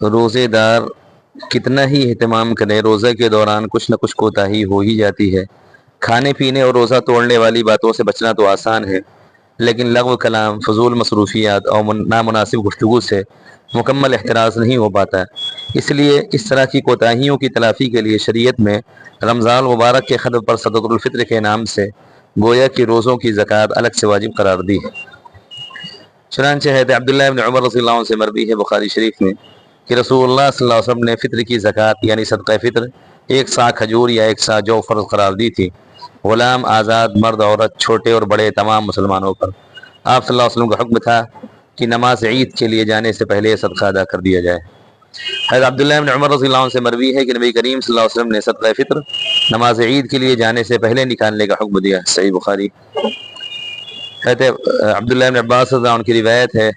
روزے دار کتنا ہی اہتمام کرے، روزہ کے دوران کچھ نہ کچھ کوتاہی ہو ہی جاتی ہے۔ کھانے پینے اور روزہ توڑنے والی باتوں سے بچنا تو آسان ہے، لیکن لغو کلام، فضول مصروفیات اور نامناسب گفتگو سے مکمل احتراز نہیں ہو پاتا۔ اس لیے اس طرح کی کوتاہیوں کی تلافی کے لیے شریعت میں رمضان مبارک کے ختم پر صدقۃ الفطر کے نام سے گویا کی روزوں کی زکوٰۃ الگ سے واجب قرار دی ہے۔ چنانچہ حضرت عبداللہ ابن عمر رضی اللہ عنہ سے مروی ہے بخاری شریف میں کہ رسول اللہ صلی اللہ علیہ وسلم نے فطر کی زکوٰۃ یعنی صدقہ فطر 1 صاع کھجور یا 1 صاع جو فرض قرار دی تھی، غلام، آزاد، مرد، عورت، چھوٹے اور بڑے تمام مسلمانوں پر۔ آپ صلی اللہ علیہ وسلم کا حکم تھا کہ نماز عید کے لیے جانے سے پہلے صدقہ ادا کر دیا جائے۔ حضرت عبداللہ ابن عمر رضی اللہ عنہ سے مروی ہے کہ نبی کریم صلی اللہ علیہ وسلم نے صدقہ فطر نماز عید کے لیے جانے سے پہلے نکالنے کا حکم دیا۔ صحیح بخاری۔ حضرت عبداللہ ابن عباس رضی اللہ عنہ کی روایت ہے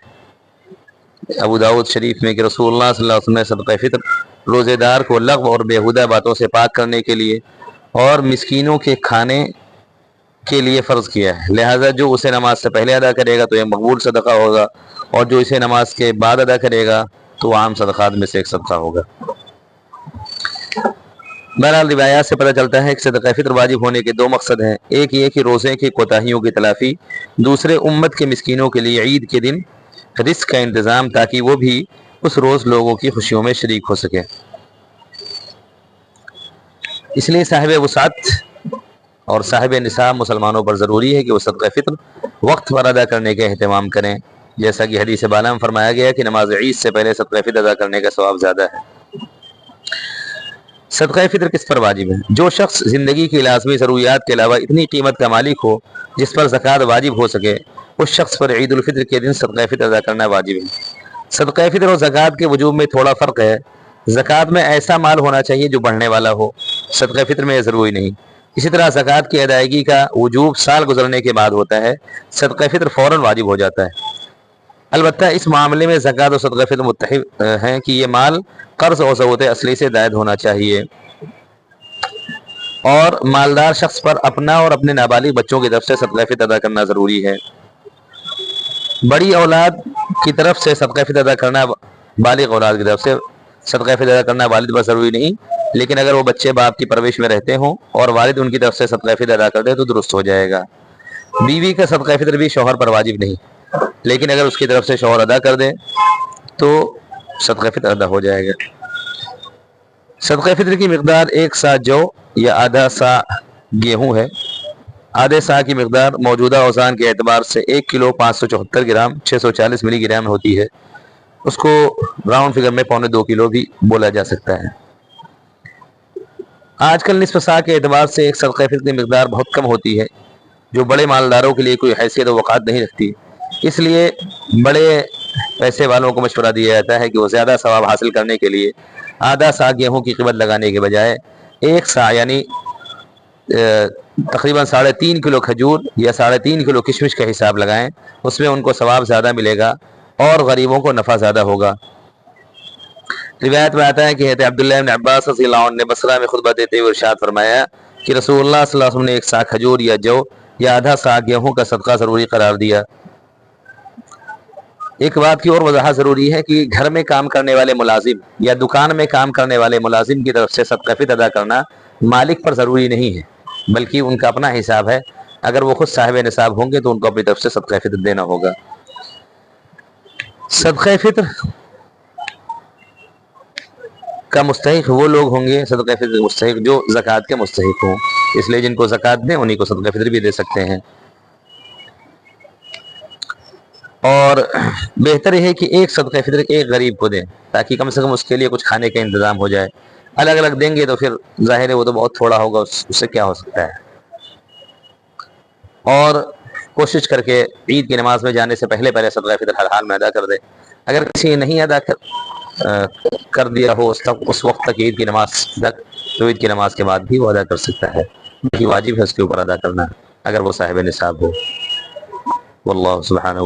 ابو داؤد شریف میں کہ رسول اللہ صلی اللہ علیہ وسلم نے صدقہ فطر روزے دار کو لغو اور بیہودہ باتوں سے پاک کرنے کے لیے اور مسکینوں کے کھانے کے لیے فرض کیا ہے، لہذا جو اسے نماز سے پہلے ادا کرے گا تو یہ مقبول صدقہ ہوگا، اور جو اسے نماز کے بعد ادا کرے گا تو عام صدقات میں سے ایک صدقہ ہوگا۔ بہرحال روایات سے پتہ چلتا ہے کہ صدقہ فطر واجب ہونے کے 2 مقصد ہیں، ایک یہ کہ روزے کی کوتاہیوں کی تلافی، دوسرے امت کے مسکینوں کے لیے عید کے دن رزق کا انتظام تاکہ وہ بھی اس روز لوگوں کی خوشیوں میں شریک ہو سکے۔ اس لیے صاحب وسعت اور صاحب نصاب مسلمانوں پر ضروری ہے کہ وہ صدقہ فطر وقت پر ادا کرنے کا اہتمام کریں، جیسا کہ حدیث بالا میں فرمایا گیا کہ نماز عید سے پہلے صدقہ فطر ادا کرنے کا ثواب زیادہ ہے۔ صدقہ فطر کس پر واجب ہے؟ جو شخص زندگی کی لازمی ضروریات کے علاوہ اتنی قیمت کا مالک ہو جس پر زکوٰۃ واجب ہو سکے، اس شخص پر عید الفطر کے دن صدقہ فطر ادا کرنا واجب ہے۔ صدقہ فطر اور زکوٰۃ کے وجوب میں تھوڑا فرق ہے۔ زکوٰۃ میں ایسا مال ہونا چاہیے جو بڑھنے والا ہو، صدقہ فطر میں یہ ضروری نہیں۔ اسی طرح زکوٰۃ کی ادائیگی کا وجوب سال گزرنے کے بعد ہوتا ہے، صدقہ فطر فوراً واجب ہو جاتا ہے۔ البتہ اس معاملے میں زکوٰۃ اور صدقہ فطر متفق ہیں کہ یہ مال قرض اور ضرورت اصلی سے زائد ہونا چاہیے، اور مالدار شخص پر اپنا اور اپنے نابالغ بچوں کی طرف سے صدقہ فطر ادا کرنا ضروری ہے۔ بڑی اولاد کی طرف سے صدقہ فطر ادا کرنا، بالغ اولاد کی طرف سے صدقہ فطر ادا کرنا والد پر ضروری نہیں، لیکن اگر وہ بچے باپ کی پرورش میں رہتے ہوں اور والد ان کی طرف سے صدقہ فطر ادا کر دے تو درست ہو جائے گا۔ بیوی کا صدقہ فطر بھی شوہر پر واجب نہیں، لیکن اگر اس کی طرف سے شوہر ادا کر دے تو صدقہ فطر ادا ہو جائے گا۔ صدقہ فطر کی مقدار 1 صاع جو یا آدھا صاع گیہوں ہے۔ آدھے صاع کی مقدار موجودہ اوزان کے اعتبار سے 1 کلو 574 گرام 640 ملی گرام ہوتی ہے۔ اس کو راؤنڈ فگر میں 1.25 کلو بھی بولا جا سکتا ہے۔ آج کل نصف صاع کے اعتبار سے ایک صدقہ فطر کی مقدار بہت کم ہوتی ہے، جو بڑے مالداروں کے لیے کوئی حیثیت و وقعت نہیں رکھتی۔ اس لیے بڑے پیسے والوں کو مشورہ دیا جاتا ہے کہ وہ زیادہ ثواب حاصل کرنے کے لیے آدھا صاع گیہوں کی قیمت لگانے کے بجائے 1 صاع یعنی تقریباً 3.5 کلو کھجور یا 3.5 کلو کشمش کا حساب لگائیں، اس میں ان کو ثواب زیادہ ملے گا اور غریبوں کو نفع زیادہ ہوگا۔ روایت میں آتا ہے کہ حضرت عبداللہ بن عباس رضی اللہ عنہ نے بصرہ میں خطبہ دیتے ہوئے ارشاد فرمایا کہ رسول اللہ صلی اللہ علیہ وسلم نے 1 صاع کھجور یا جو یا آدھا صاع گیہوں کا صدقہ ضروری قرار دیا۔ ایک بات کی اور وضاحت ضروری ہے کہ گھر میں کام کرنے والے ملازم یا دکان میں کام کرنے والے ملازم کی طرف سے صدقہ فطر ادا کرنا مالک پر ضروری نہیں ہے، بلکہ ان کا اپنا حساب ہے۔ اگر وہ خود صاحب نصاب ہوں گے تو ان کو اپنی طرف سے صدقہ فطر دینا ہوگا۔ صدقہ فطر کا مستحق وہ لوگ ہوں گے، صدقہ فطر کے مستحق جو زکوٰۃ کے مستحق ہوں، اس لیے جن کو زکوٰۃ دیں انہی کو صدقہ فطر بھی دے سکتے ہیں۔ اور بہتر یہ ہے کہ ایک صدقہ فطر ایک غریب کو دیں تاکہ کم سے کم اس کے لیے کچھ کھانے کا انتظام ہو جائے۔ الگ الگ دیں گے تو پھر ظاہر ہے وہ تو بہت تھوڑا ہوگا، اس سے کیا ہو سکتا ہے۔ اور کوشش کر کے عید کی نماز میں جانے سے پہلے صدقہ فطر ہر حال میں ادا کر دے۔ اگر کسی نے نہیں ادا کر دیا ہو اس وقت تک عید کی نماز تک، تو عید کی نماز کے بعد بھی وہ ادا کر سکتا ہے، واجب ہے اس کے اوپر ادا کرنا اگر وہ صاحب نصاب ہو۔ واللہ سبحانہ